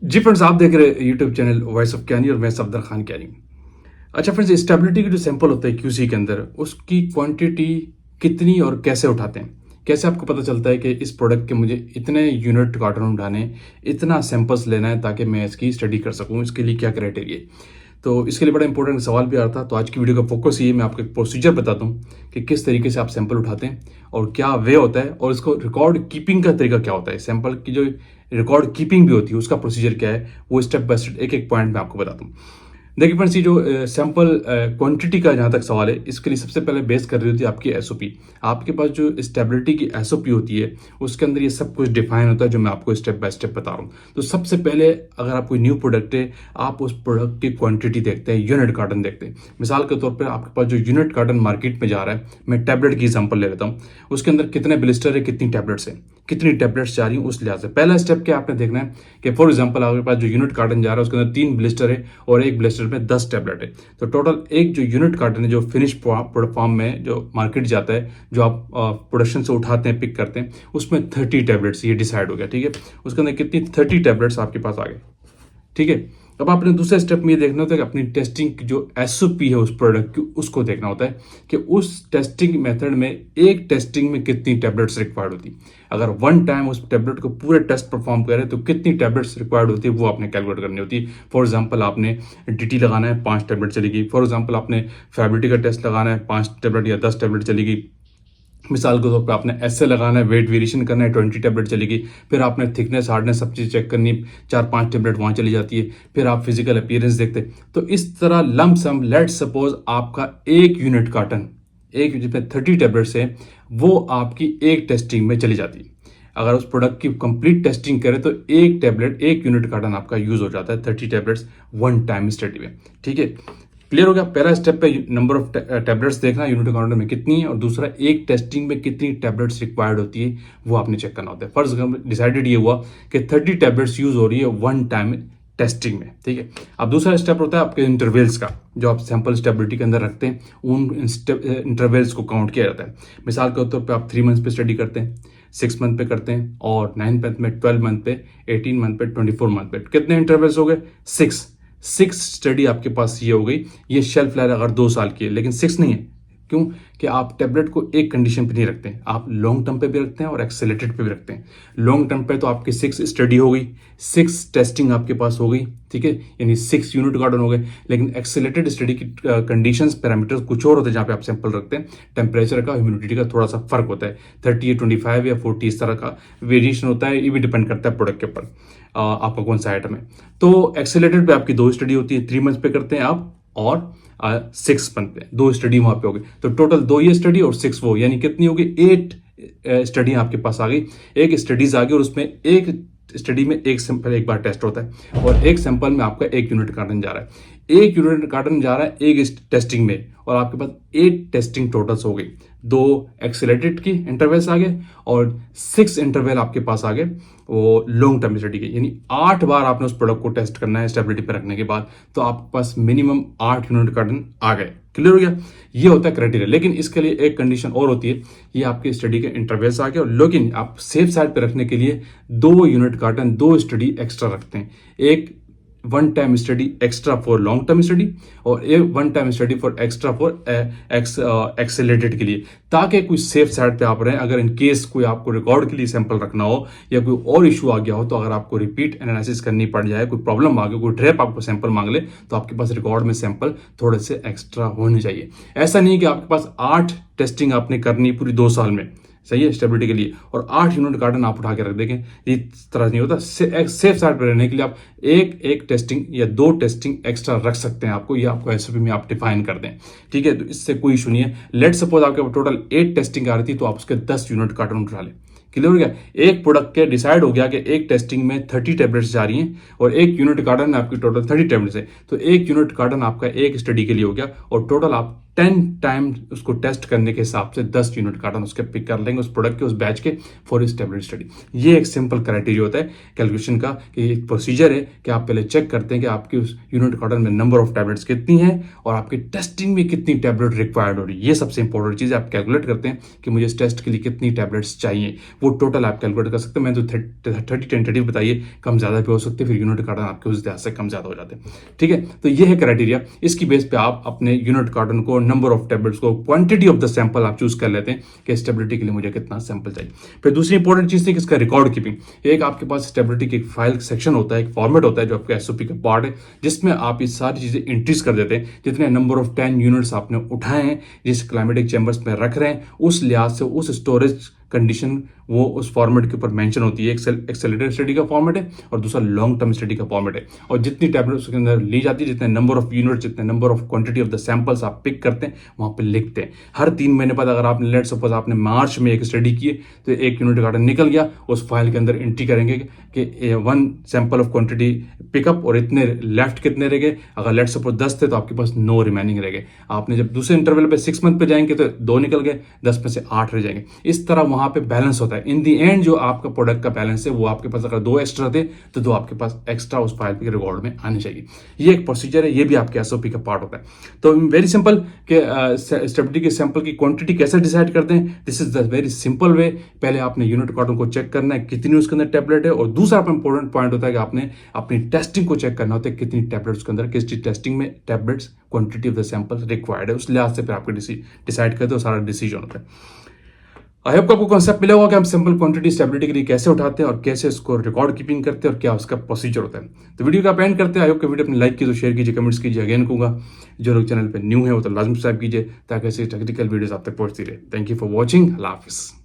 जी friends, आप देख रहे हैं यूट्यूब चैनल वॉइस ऑफ कैनी और मैं सफदर खान कैनी। अच्छा फ्रेंड्स, स्टेबिलिटी के जो सैंपल होता है क्यूसी के अंदर, उसकी क्वांटिटी कितनी और कैसे उठाते हैं? कैसे आपको पता चलता है कि इस प्रोडक्ट के मुझे इतने यूनिट कार्टन उठाने, इतना सैंपल्स लेना है ताकि मैं इसकी स्टडी कर सकूं? इसके लिए क्या क्राइटेरिया है? तो इसके लिए बड़ा इंपॉर्टेंट सवाल भी आ रहा था। तो आज की वीडियो का फोकस ये, मैं आपको एक प्रोसीजर बताता हूँ कि किस तरीके से आप सैंपल उठाते हैं और क्या वे होता है, और इसको रिकॉर्ड कीपिंग का तरीका क्या होता है, सैंपल की जो रिकॉर्ड कीपिंग भी होती है उसका प्रोसीजर क्या है, वो स्टेप बाय स्टेप एक एक पॉइंट में आपको बताता हूँ। देखिए फ्रेंड्स, ये जो सैंपल क्वांटिटी का जहाँ तक सवाल है, इसके लिए सबसे पहले बेस कर रही होती है आपकी एसओपी। आपके पास जो स्टेबिलिटी की एसओपी होती है उसके अंदर ये सब कुछ डिफाइन होता है जो मैं आपको स्टेप बाय स्टेप बता रहा हूँ। तो सबसे पहले, अगर आप कोई न्यू प्रोडक्ट है, आप उस प्रोडक्ट की क्वांटिटी देखते हैं, यूनिट कार्टन देखते हैं। मिसाल के तौर पर आपके पास जो यूनिट कार्टन मार्केट में जा रहा है, मैं टैबलेट की एग्जाम्पल ले लेता हूँ, उसके अंदर कितने ब्लिस्टर है, कितनी टैबलेट्स है, कितनी टैबलेट्स जा रही हैं, उस लिहाज से पहला स्टेप क्या आपने देखना है कि फॉर एग्जांपल आपके पास जो यूनिट कार्टन जा रहा है उसके अंदर 3 ब्लिस्टर है और एक ब्लिस्टर में 10 टैबलेट है। तो टोटल एक जो यूनिट कार्टन है जो फिनिश फॉर्म में जो मार्केट जाता है, जो आप प्रोडक्शन से उठाते हैं, पिक करते हैं, उसमें 30 टैबलेट्स ये डिसाइड हो गया। ठीक है, उसके अंदर कितनी 30 टैबलेट्स आपके पास आ गए। ठीक है, अब आपने दूसरे स्टेप में ये देखना होता है कि अपनी टेस्टिंग की जो एसओपी है उस प्रोडक्ट की, उसको देखना होता है कि उस टेस्टिंग मेथड में एक टेस्टिंग में कितनी टैबलेट्स रिक्वायर्ड होती। अगर वन टाइम उस टैबलेट को पूरे टेस्ट परफॉर्म करे तो कितनी टैबलेट्स रिक्वायर्ड होती है वो आपने कैलकुलेट करनी होती है। फॉर एग्जांपल, आपने डीटी लगाना है, 5 टैबलेट चलेगी। फॉर एग्जांपल, आपने फैबिलिटी का टेस्ट लगाना है, 5 टैबलेट या 10 टैबलेट चलेगी। मिसाल के तौर पर आपने एसए लगाना है, वेट वेरिएशन करना है, 20 टैबलेट चलेगी। फिर आपने थिकनेस, हार्डनेस, सब चीज़ चेक करनी, 4-5 टैबलेट वहाँ चली जाती है। फिर आप फिजिकल अपीयरेंस देखते हैं। तो इस तरह लम सम, लेट सपोज आपका एक यूनिट कार्टन, एक जिसमें 30 टैबलेट्स है, वो आपकी एक टेस्टिंग में चली जाती है। अगर उस प्रोडक्ट की कंप्लीट टेस्टिंग करें तो एक टैबलेट, एक यूनिट कार्टन आपका यूज हो जाता है 30 टैबलेट्स वन टाइम स्टडी में। ठीक है, क्लियर हो गया? पहला स्टेप पे नंबर ऑफ टैबलेट्स देखना यूनिट काउंटर में कितनी है, और दूसरा एक टेस्टिंग में कितनी टैबलेट्स रिक्वायर्ड होती है वो आपने चेक करना होता है। फर्स्ट डिसाइडेड ये हुआ कि 30 टैबलेट्स यूज हो रही है वन टाइम टेस्टिंग में। ठीक है, अब दूसरा स्टेप होता है आपके इंटरवल्स का, जो आप सैंपल स्टेबिलिटी के अंदर रखते हैं, उन इंटरवल्स को काउंट किया जाता है। मिसाल के तौर पर आप 3 मंथ पे स्टडी करते हैं, 6 मंथ पे करते हैं, और 9 मंथ में, 12 मंथ पे, 18 मंथ पे, 24 मंथ पे। कितने इंटरवल्स हो गए? 6 स्टडी आपके पास ये हो गई। ये शेल्फ लाइफ अगर 2 साल की है, लेकिन 6 नहीं है। क्यों? कि आप टैबलेट को एक कंडीशन पे नहीं रखते हैं, आप लॉन्ग टर्म पे भी रखते हैं और एक्सेलेटेड पे भी रखते हैं। लॉन्ग टर्म पे तो आपकी 6 स्टडी हो गई, 6 टेस्टिंग आपके पास हो गई। ठीक है, यानी 6 यूनिट कार्टन हो गए। लेकिन एक्सेलेटेड स्टडी की कंडीशंस, पैरामीटर्स कुछ और होते हैं जहाँ पे आप सैंपल रखते हैं। टेम्परेचर का, ह्यूमिडिटी का थोड़ा सा फर्क होता है, 30 या 25 या 40 इस तरह का वेरिएशन होता है। ये भी डिपेंड करता है प्रोडक्ट के ऊपर, आपका कौन सा आइटम है। तो एक्सेलेटेड पे आपकी 2 स्टडी होती है, 3 मंथ पे करते हैं आप, और 6 मंथ पे 2 स्टडी वहां पे हो गई। तो टोटल 2 ये स्टडी और 6 वो, यानी कितनी होगी? 8 स्टडी आपके पास आ गई। एक स्टडीज आ गई और उसमें एक स्टडी में एक सैंपल एक बार टेस्ट होता है, और एक सैंपल में आपका एक यूनिट कार्टन जा रहा है। एक यूनिट कार्टन जा रहा है एक टेस्टिंग में, और आपके पास 8 टेस्टिंग टोटल्स हो गई। 2 एक्सेलेटेड की इंटरवल्स आ गए और 6 इंटरवल आपके पास आ गए वो लॉन्ग टर्म स्टडी के। यानी 8 बार आपने उस प्रोडक्ट को टेस्ट करना है स्टेबिलिटी पे रखने के बाद, तो आपके पास मिनिमम 8 यूनिट कार्टन आ गए। क्लियर हो गया? ये होता है क्राइटेरिया। लेकिन इसके लिए एक कंडीशन और होती है, ये आपके स्टडी के इंटरवल्स आ गए, लेकिन आप सेफ साइड पे रखने के लिए 2 यूनिट कार्टन, 2 स्टडी एक्स्ट्रा रखते हैं। एक one time study extra for long term study, और एक one time study for extra for accelerated के लिए, ताकि कोई सेफ साइड पे आप रहें। अगर इन केस कोई आपको रिकॉर्ड के लिए सैंपल रखना हो या कोई और इशू आ गया हो, तो अगर आपको रिपीट एनालिसिस करनी पड़ जाए, कोई प्रॉब्लम आ गई, कोई ड्रैप आपको सैंपल मांग ले, तो आपके पास रिकॉर्ड में सैंपल थोड़े से एक्स्ट्रा होने चाहिए। ऐसा नहीं कि आपके पास 8 टेस्टिंग आपने करनी पूरी 2 साल में, सही है, स्टेबिलिटी के लिए, और 8 यूनिट कार्टन आप उठा के रख देंगे। इस तरह नहीं होता। सेफ साइड पर रहने के लिए आप एक टेस्टिंग या 2 टेस्टिंग एक्स्ट्रा रख सकते हैं। आपको ये आपको एसओपी में आप डिफाइन कर दें। ठीक है, तो इससे कोई इशू नहीं है। लेट सपोज आपके टोटल 8 टेस्टिंग आ रही थी, तो आप उसके 10 यूनिट कार्टन उठा लें। क्लियर हो गया? एक प्रोडक्ट के डिसाइड हो गया कि एक टेस्टिंग में 30 टैबलेट्स जा रही हैं और एक यूनिट कार्टन में आपकी टोटल 30 टैबलेट्स है, तो एक यूनिट कार्टन आपका एक स्टडी के लिए हो गया, और टोटल आप 10 टाइम उसको टेस्ट करने के हिसाब से 10 यूनिट कार्टन उसके पिक कर लेंगे उस प्रोडक्ट के, उस बैच के, फॉर स्टेबिलिटी स्टडी। ये एक सिंपल क्राइटेरिया होता है कैलकुलेशन का, कि एक प्रोसीजर है कि आप पहले चेक करते हैं कि आपकी उस यूनिट कार्टन में नंबर ऑफ टैबलेट्स कितनी है और आपकी टेस्टिंग में कितनी टैबलेट रिक्वायर्ड हो रही है। ये सबसे इंपॉर्टेंट चीज़ है। आप कैलकुलेट करते हैं कि मुझे इस टेस्ट के लिए कितनी टैबलेट्स चाहिए, वो टोटल आप कैलकुलेट कर सकते हैं। मैंने तो 30 टेंटेटिव बताइए, कम ज़्यादा भी हो सकते हैं, फिर यूनिट कार्टन आपके उस लिहाज से कम ज़्यादा हो जाते हैं। ठीक है, तो ये है क्राइटेरिया। इसकी बेस पे आप अपने यूनिट कार्टन को, नंबर ऑफ टैबलेट्स को, क्वांटिटी ऑफ द सैंपल आप चूज कर लेते हैं कि स्टेबिलिटी के लिए मुझे कितना सैंपल चाहिए। फिर दूसरी इंपॉर्टेंट चीज़ थी कि इसका रिकॉर्ड कीपिंग। एक आपके पास स्टेबिलिटी की एक फाइल सेक्शन होता है, एक फॉर्मेट होता है जो आपका एसओपी का पार्ट है, जिसमें आप ये सारी चीज़ें एंट्रीज कर देते हैं। जितने नंबर ऑफ 10 यूनिट्स आपने उठाए हैं, जिस क्लाइमेटिक चैम्बर्स में रख रहे हैं, उस लिहाज से उस स्टोरेज कंडीशन वो उस फॉर्मेट के ऊपर मेंशन होती है। एक्सेलरेटेड स्टडी का फॉर्मेट है और दूसरा लॉन्ग टर्म स्टडी का फॉर्मेट है। और जितनी टैबलेट उसके अंदर ली जाती है, जितने नंबर ऑफ यूनिट, जितने number of quantity of the samples आप पिक करते हैं, वहाँ पे लिखते हैं। हर 3 महीने बाद अगर आपने लेट सपोज आपने मार्च में एक स्टडी की तो 1 यूनिट कार्टन निकल गया, उस फाइल के अंदर एंट्री करेंगे कि 1 सैंपल ऑफ क्वांटिटी पिकअप और इतने लेफ्ट कितने रह गए। अगर लेट सपोज 10 थे तो आपके पास 9 रिमेनिंग रह गए। आपने जब दूसरे इंटरवल पे 6 मंथ पे जाएंगे तो 2 निकल गए, 10 में से 8 रह जाएंगे। इस तरह वहाँ पे बैलेंस होता है। इन दी एंड जो आपका प्रोडक्ट का बैलेंस है वो आपके पास अगर 2 एक्स्ट्रा थे तो 2 आपके पास एक्स्ट्रा उस फाइल के रिकॉर्ड में आने चाहिए। ये एक प्रोसीजर है, ये भी आपके एसओपी का पार्ट होता है। तो वेरी सिंपल कि स्टेबिलिटी के सैंपल की क्वांटिटी कैसे डिसाइड करते हैं, this is the very simple way. पहले आपने यूनिट कार्टन को चेक करना है कितनी उसके अंदर टैबलेट है, और दूसरा इंपॉर्टेंट पॉइंट होता है कि आपने अपनी टेस्टिंग को चेक करना होता है कितनी टैबलेट्स के अंदर, किस टेस्टिंग में tablets, quantity of the sample required है, उस लिहाज से फिर आपको डिसाइड करते हो, सारा डिसीजन होता है। आई होप आपको कॉन्सेप्ट मिला होगा कि हम सिंपल क्वांटिटी स्टेबिलिटी के लिए कैसे उठाते हैं और कैसे इसको रिकॉर्ड कीपिंग करते हैं और क्या उसका प्रोसीजर होता है। तो वीडियो का आप एंड करते हैं। आई होप कि वीडियो अपने लाइक कीजिए, शेयर कीजिए, कमेंट्स कीजिए। अगेन कहूँगा जो लोग चैनल पर न्यू है वो तो लाजमी सब्सक्राइब कीजिए ताकि ऐसे टेक्निकल वीडियोस आप तक पहुंचती रहे। Thank you for watching. अल्लाह हाफिज़।